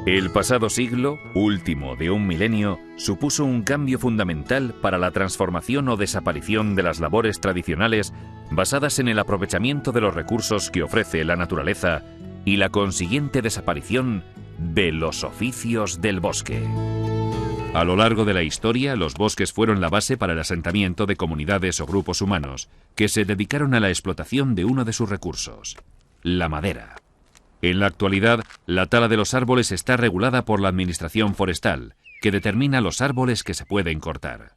El pasado siglo, último de un milenio, supuso un cambio fundamental para la transformación o desaparición de las labores tradicionales basadas en el aprovechamiento de los recursos que ofrece la naturaleza y la consiguiente desaparición de los oficios del bosque. A lo largo de la historia, los bosques fueron la base para el asentamiento de comunidades o grupos humanos que se dedicaron a la explotación de uno de sus recursos, la madera. En la actualidad, la tala de los árboles está regulada por la Administración Forestal, que determina los árboles que se pueden cortar.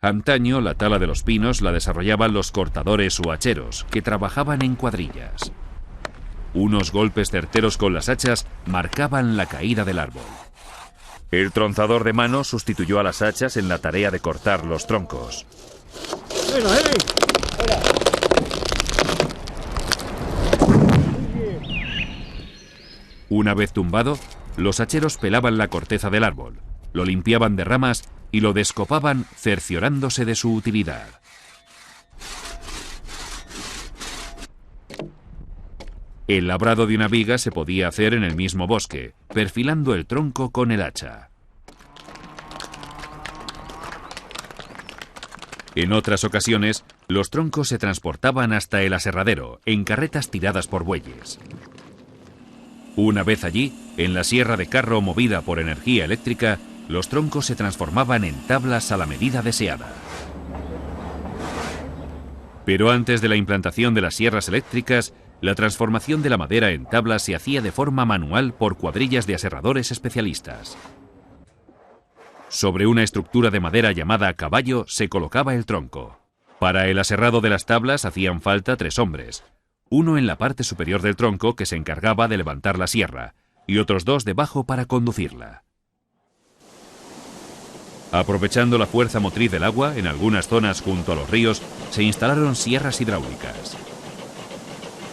Antaño, la tala de los pinos la desarrollaban los cortadores o hacheros, que trabajaban en cuadrillas. Unos golpes certeros con las hachas marcaban la caída del árbol. El tronzador de mano sustituyó a las hachas en la tarea de cortar los troncos. Una vez tumbado, los hacheros pelaban la corteza del árbol, lo limpiaban de ramas y lo descopaban cerciorándose de su utilidad. El labrado de una viga se podía hacer en el mismo bosque, perfilando el tronco con el hacha. En otras ocasiones, los troncos se transportaban hasta el aserradero, en carretas tiradas por bueyes. Una vez allí, en la sierra de carro movida por energía eléctrica, los troncos se transformaban en tablas a la medida deseada. Pero antes de la implantación de las sierras eléctricas, la transformación de la madera en tablas se hacía de forma manual por cuadrillas de aserradores especialistas. Sobre una estructura de madera llamada caballo se colocaba el tronco. Para el aserrado de las tablas hacían falta 3 hombres. Uno en la parte superior del tronco que se encargaba de levantar la sierra, y otros 2 debajo para conducirla. Aprovechando la fuerza motriz del agua, en algunas zonas junto a los ríos, se instalaron sierras hidráulicas.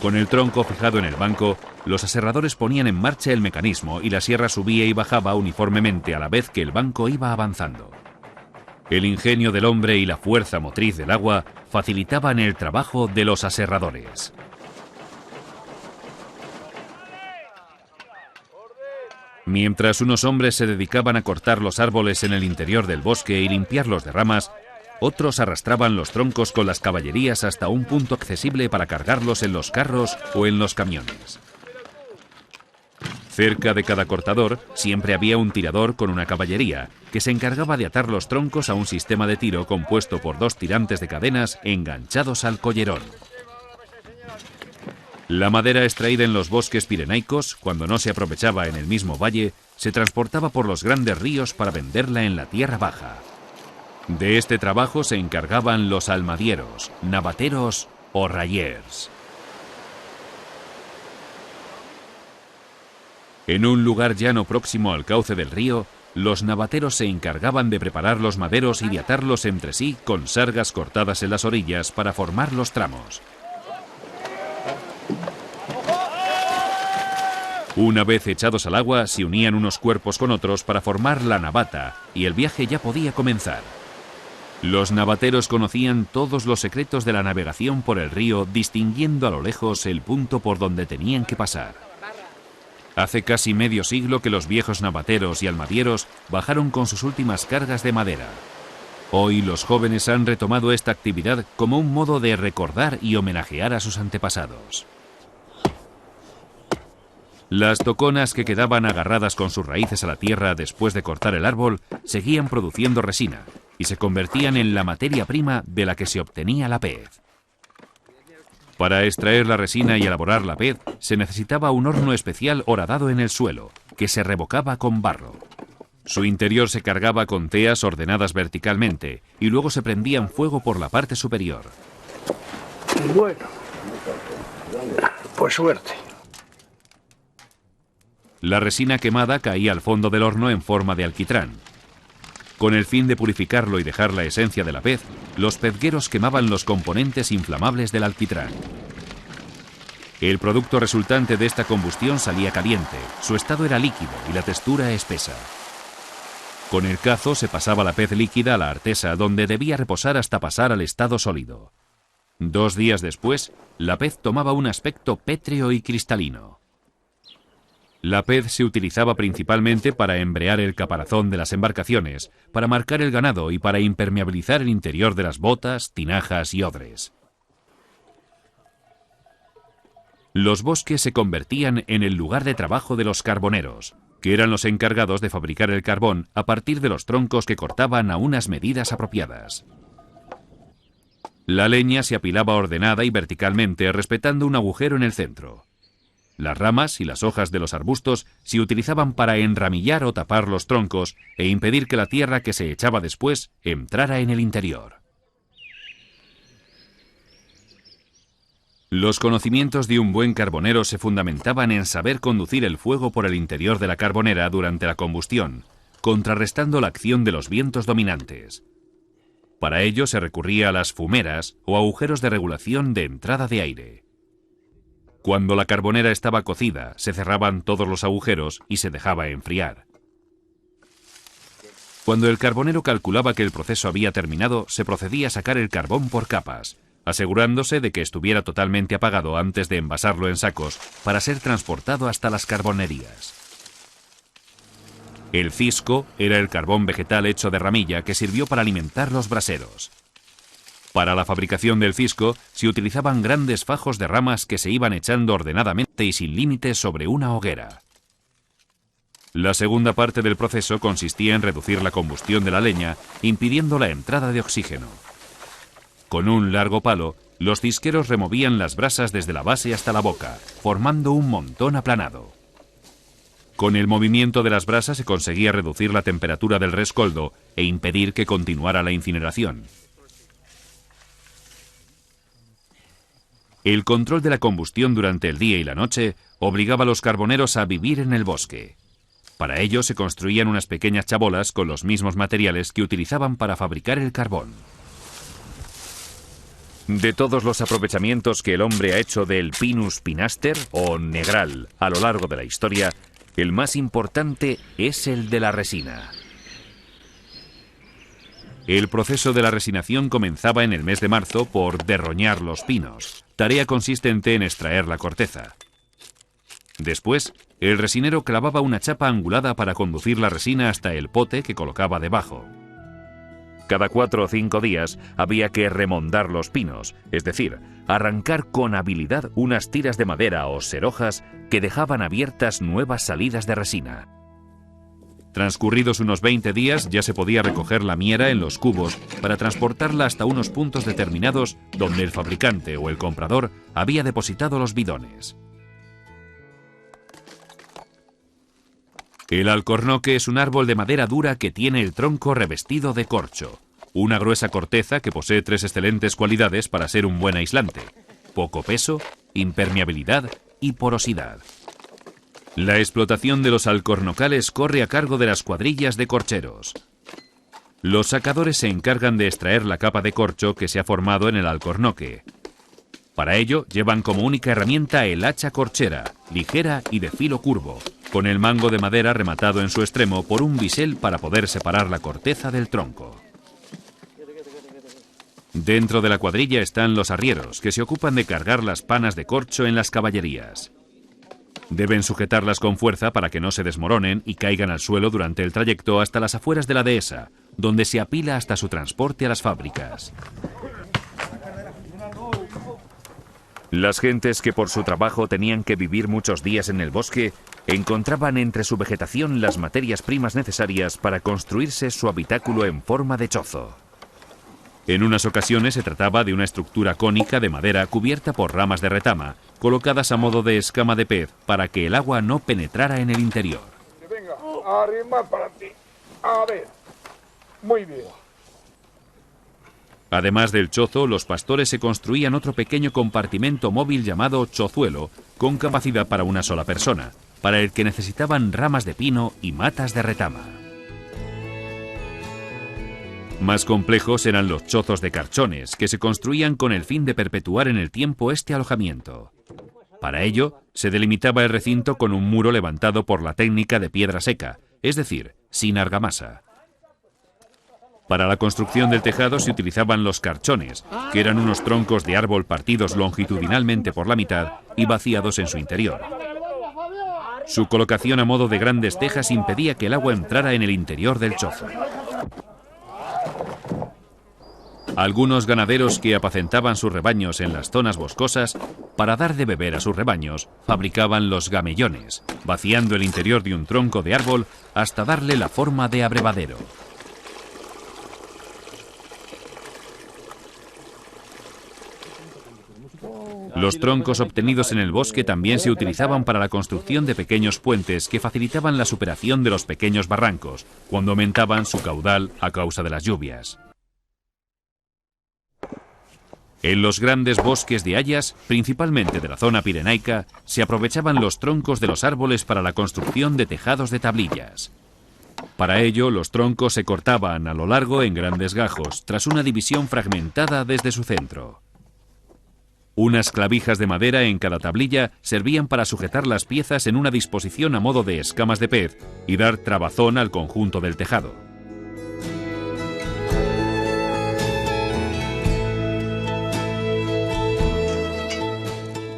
Con el tronco fijado en el banco, los aserradores ponían en marcha el mecanismo y la sierra subía y bajaba uniformemente a la vez que el banco iba avanzando. El ingenio del hombre y la fuerza motriz del agua facilitaban el trabajo de los aserradores. Mientras unos hombres se dedicaban a cortar los árboles en el interior del bosque y limpiarlos de ramas, otros arrastraban los troncos con las caballerías hasta un punto accesible para cargarlos en los carros o en los camiones. Cerca de cada cortador siempre había un tirador con una caballería, que se encargaba de atar los troncos a un sistema de tiro compuesto por 2 tirantes de cadenas enganchados al collerón. La madera extraída en los bosques pirenaicos, cuando no se aprovechaba en el mismo valle, se transportaba por los grandes ríos para venderla en la tierra baja. De este trabajo se encargaban los almadieros, navateros o rayers. En un lugar llano próximo al cauce del río, los navateros se encargaban de preparar los maderos y de atarlos entre sí con sargas cortadas en las orillas para formar los tramos. Una vez echados al agua, se unían unos cuerpos con otros para formar la navata, y el viaje ya podía comenzar. Los navateros conocían todos los secretos de la navegación por el río, distinguiendo a lo lejos el punto por donde tenían que pasar. Hace casi medio siglo que los viejos navateros y almadieros bajaron con sus últimas cargas de madera. Hoy los jóvenes han retomado esta actividad como un modo de recordar y homenajear a sus antepasados. Las toconas que quedaban agarradas con sus raíces a la tierra después de cortar el árbol seguían produciendo resina y se convertían en la materia prima de la que se obtenía la pez. Para extraer la resina y elaborar la pez se necesitaba un horno especial horadado en el suelo, que se revocaba con barro. Su interior se cargaba con teas ordenadas verticalmente y luego se prendían fuego por la parte superior. Bueno, pues suerte. La resina quemada caía al fondo del horno en forma de alquitrán. Con el fin de purificarlo y dejar la esencia de la pez, los pezgueros quemaban los componentes inflamables del alquitrán. El producto resultante de esta combustión salía caliente, su estado era líquido y la textura espesa. Con el cazo se pasaba la pez líquida a la artesa, donde debía reposar hasta pasar al estado sólido. 2 días después, la pez tomaba un aspecto pétreo y cristalino. La pez se utilizaba principalmente para embrear el caparazón de las embarcaciones, para marcar el ganado y para impermeabilizar el interior de las botas, tinajas y odres. Los bosques se convertían en el lugar de trabajo de los carboneros, que eran los encargados de fabricar el carbón a partir de los troncos que cortaban a unas medidas apropiadas. La leña se apilaba ordenada y verticalmente, respetando un agujero en el centro. Las ramas y las hojas de los arbustos se utilizaban para enramillar o tapar los troncos e impedir que la tierra que se echaba después entrara en el interior. Los conocimientos de un buen carbonero se fundamentaban en saber conducir el fuego por el interior de la carbonera durante la combustión, contrarrestando la acción de los vientos dominantes. Para ello se recurría a las fumeras o agujeros de regulación de entrada de aire. Cuando la carbonera estaba cocida, se cerraban todos los agujeros y se dejaba enfriar. Cuando el carbonero calculaba que el proceso había terminado, se procedía a sacar el carbón por capas, asegurándose de que estuviera totalmente apagado antes de envasarlo en sacos para ser transportado hasta las carbonerías. El cisco era el carbón vegetal hecho de ramilla que sirvió para alimentar los braseros. Para la fabricación del cisco se utilizaban grandes fajos de ramas que se iban echando ordenadamente y sin límites sobre una hoguera. La segunda parte del proceso consistía en reducir la combustión de la leña, impidiendo la entrada de oxígeno. Con un largo palo, los cisqueros removían las brasas desde la base hasta la boca, formando un montón aplanado. Con el movimiento de las brasas se conseguía reducir la temperatura del rescoldo e impedir que continuara la incineración. El control de la combustión durante el día y la noche obligaba a los carboneros a vivir en el bosque. Para ello se construían unas pequeñas chabolas con los mismos materiales que utilizaban para fabricar el carbón. De todos los aprovechamientos que el hombre ha hecho del Pinus pinaster o negral a lo largo de la historia, el más importante es el de la resina. El proceso de la resinación comenzaba en el mes de marzo por derroñar los pinos, tarea consistente en extraer la corteza. Después, el resinero clavaba una chapa angulada para conducir la resina hasta el pote que colocaba debajo. Cada 4 o 5 días había que remondar los pinos, es decir, arrancar con habilidad unas tiras de madera o serojas que dejaban abiertas nuevas salidas de resina. Transcurridos unos 20 días ya se podía recoger la miera en los cubos para transportarla hasta unos puntos determinados donde el fabricante o el comprador había depositado los bidones. El alcornoque es un árbol de madera dura que tiene el tronco revestido de corcho, una gruesa corteza que posee 3 excelentes cualidades para ser un buen aislante: poco peso, impermeabilidad y porosidad. La explotación de los alcornocales corre a cargo de las cuadrillas de corcheros. Los sacadores se encargan de extraer la capa de corcho que se ha formado en el alcornoque. Para ello llevan como única herramienta el hacha corchera, ligera y de filo curvo, con el mango de madera rematado en su extremo por un bisel para poder separar la corteza del tronco. Dentro de la cuadrilla están los arrieros, que se ocupan de cargar las panas de corcho en las caballerías. Deben sujetarlas con fuerza para que no se desmoronen y caigan al suelo durante el trayecto hasta las afueras de la dehesa, donde se apila hasta su transporte a las fábricas. Las gentes que por su trabajo tenían que vivir muchos días en el bosque encontraban entre su vegetación las materias primas necesarias para construirse su habitáculo en forma de chozo. En unas ocasiones se trataba de una estructura cónica de madera cubierta por ramas de retama, colocadas a modo de escama de pez para que el agua no penetrara en el interior. Venga, arrimar para ti. A ver. Muy bien. Además del chozo, los pastores se construían otro pequeño compartimento móvil llamado chozuelo, con capacidad para una sola persona, para el que necesitaban ramas de pino y matas de retama. Más complejos eran los chozos de carchones, que se construían con el fin de perpetuar en el tiempo este alojamiento. Para ello, se delimitaba el recinto con un muro levantado por la técnica de piedra seca, es decir, sin argamasa. Para la construcción del tejado se utilizaban los carchones, que eran unos troncos de árbol partidos longitudinalmente por la mitad y vaciados en su interior. Su colocación a modo de grandes tejas impedía que el agua entrara en el interior del chozo. Algunos ganaderos que apacentaban sus rebaños en las zonas boscosas, para dar de beber a sus rebaños, fabricaban los gamellones, vaciando el interior de un tronco de árbol hasta darle la forma de abrevadero. Los troncos obtenidos en el bosque también se utilizaban para la construcción de pequeños puentes que facilitaban la superación de los pequeños barrancos, cuando aumentaban su caudal a causa de las lluvias. En los grandes bosques de hayas, principalmente de la zona pirenaica, se aprovechaban los troncos de los árboles para la construcción de tejados de tablillas. Para ello, los troncos se cortaban a lo largo en grandes gajos, tras una división fragmentada desde su centro. Unas clavijas de madera en cada tablilla servían para sujetar las piezas en una disposición a modo de escamas de pez y dar trabazón al conjunto del tejado.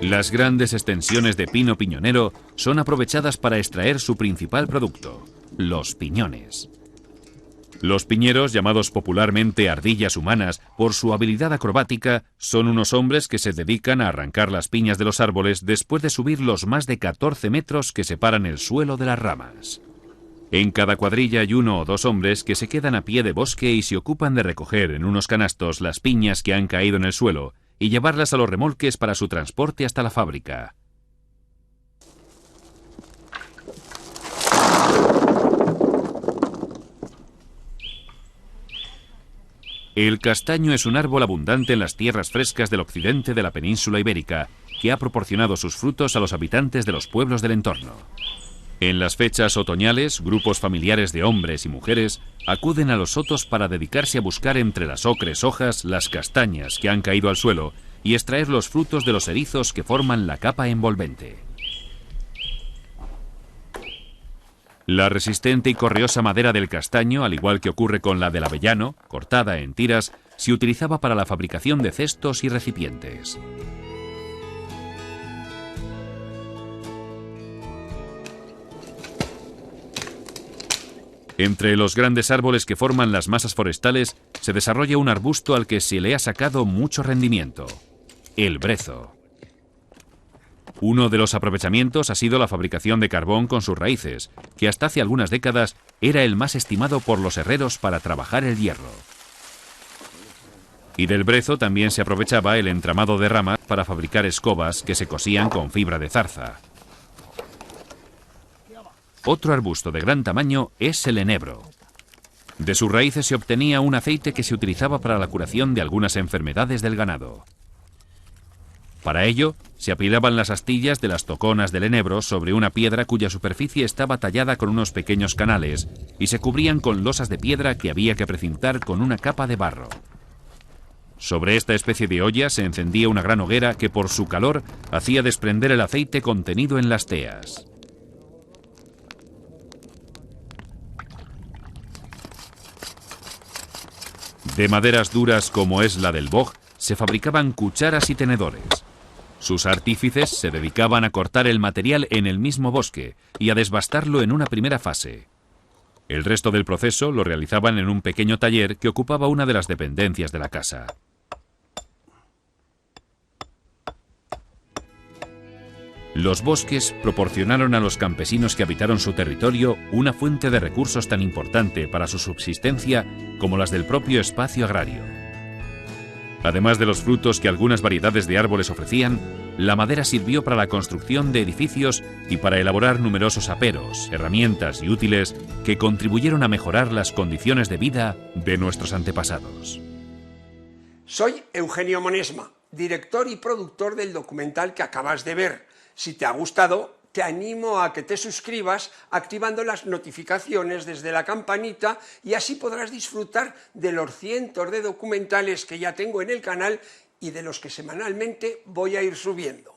Las grandes extensiones de pino piñonero son aprovechadas para extraer su principal producto, los piñones. Los piñeros, llamados popularmente ardillas humanas por su habilidad acrobática, son unos hombres que se dedican a arrancar las piñas de los árboles después de subir los más de 14 metros que separan el suelo de las ramas. En cada cuadrilla hay 1 o 2 hombres que se quedan a pie de bosque y se ocupan de recoger en unos canastos las piñas que han caído en el suelo y llevarlas a los remolques para su transporte hasta la fábrica. El castaño es un árbol abundante en las tierras frescas del occidente de la península ibérica, que ha proporcionado sus frutos a los habitantes de los pueblos del entorno. En las fechas otoñales, grupos familiares de hombres y mujeres acuden a los sotos para dedicarse a buscar entre las ocres hojas las castañas que han caído al suelo y extraer los frutos de los erizos que forman la capa envolvente. La resistente y correosa madera del castaño, al igual que ocurre con la del avellano, cortada en tiras, se utilizaba para la fabricación de cestos y recipientes. Entre los grandes árboles que forman las masas forestales se desarrolla un arbusto al que se le ha sacado mucho rendimiento: el brezo. Uno de los aprovechamientos ha sido la fabricación de carbón con sus raíces, que hasta hace algunas décadas era el más estimado por los herreros para trabajar el hierro. Y del brezo también se aprovechaba el entramado de ramas para fabricar escobas que se cosían con fibra de zarza. Otro arbusto de gran tamaño es el enebro. De sus raíces se obtenía un aceite que se utilizaba para la curación de algunas enfermedades del ganado. Para ello, se apilaban las astillas de las toconas del enebro sobre una piedra cuya superficie estaba tallada con unos pequeños canales y se cubrían con losas de piedra que había que precintar con una capa de barro. Sobre esta especie de olla se encendía una gran hoguera que por su calor hacía desprender el aceite contenido en las teas. De maderas duras como es la del boj, se fabricaban cucharas y tenedores. Sus artífices se dedicaban a cortar el material en el mismo bosque y a desbastarlo en una primera fase. El resto del proceso lo realizaban en un pequeño taller que ocupaba una de las dependencias de la casa. Los bosques proporcionaron a los campesinos que habitaron su territorio una fuente de recursos tan importante para su subsistencia como las del propio espacio agrario. Además de los frutos que algunas variedades de árboles ofrecían, la madera sirvió para la construcción de edificios y para elaborar numerosos aperos, herramientas y útiles que contribuyeron a mejorar las condiciones de vida de nuestros antepasados. Soy Eugenio Monesma, director y productor del documental que acabas de ver. Si te ha gustado, te animo a que te suscribas activando las notificaciones desde la campanita y así podrás disfrutar de los cientos de documentales que ya tengo en el canal y de los que semanalmente voy a ir subiendo.